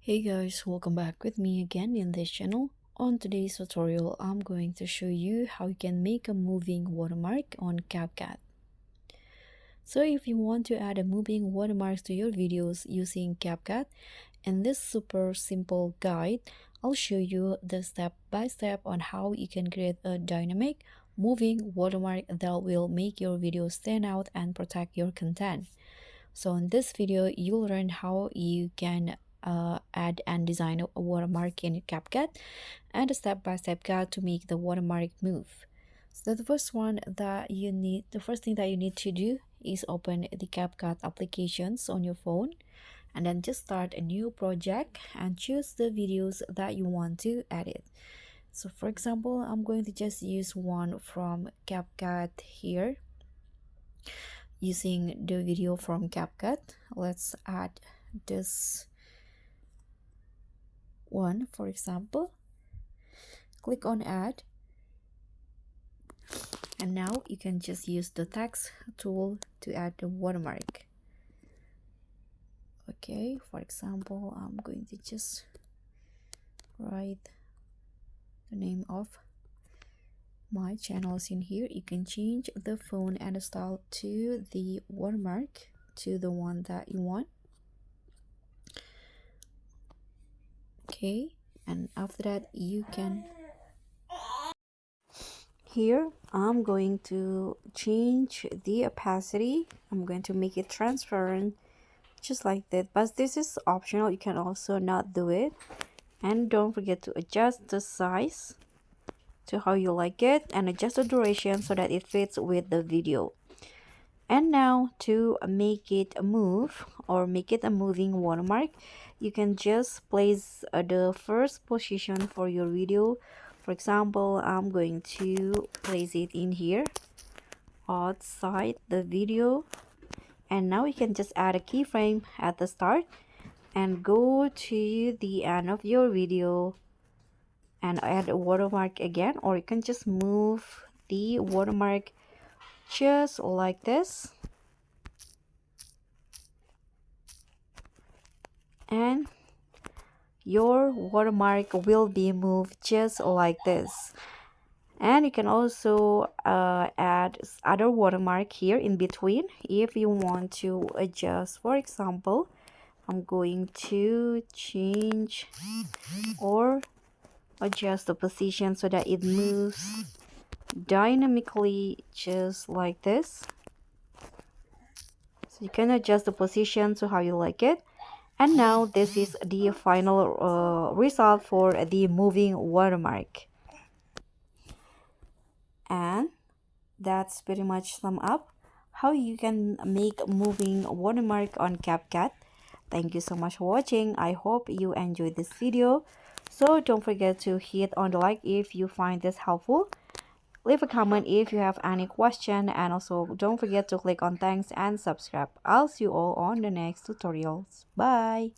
Hey guys, welcome back with me again in this channel. On today's tutorial, I'm going to show you how you can make a moving watermark on CapCut. So if you want to add a moving watermarks to your videos using CapCut, in this super simple guide, I'll show you the step-by-step on how you can create a dynamic moving watermark that will make your video stand out and protect your content. So in this video, you'll learn how you can add and design a watermark in CapCut and a step-by-step guide to make the watermark move. So the first thing that you need to do is open the CapCut applications on your phone, and then just start a new project and choose the videos that you want to edit. So for example, I'm going to just use one from CapCut here. Using the video from CapCut, let's add this one. For example, click on add, and now you can just use the text tool to add the watermark. Okay, for example, I'm going to just write the name of my channels in here. You can change the font and the style to the watermark, to the one that you want. Okay, and after that you can, here I'm going to change the opacity. I'm going to make it transparent, just like that, but this is optional. You can also not do it. And don't forget to adjust the size to how you like it, and adjust the duration so that it fits with the video. And now to make it move, or make it a moving watermark, you can just place the first position for your video. For example, I'm going to place it in here outside the video, and now you can just add a keyframe at the start and go to the end of your video and add a watermark again, or you can just move the watermark just like this, and your watermark will be moved just like this. And you can also add other watermark here in between if you want to adjust. For example, I'm going to change or adjust the position so that it moves dynamically just like this. So you can adjust the position to how you like it. And now this is the final result for the moving watermark. And that's pretty much sum up how you can make moving watermark on CapCut. Thank you so much for watching. I hope you enjoyed this video. So don't forget to hit on the like if you find this helpful. Leave a comment if you have any question, and also don't forget to click on thanks and subscribe. I'll see you all on the next tutorials. Bye.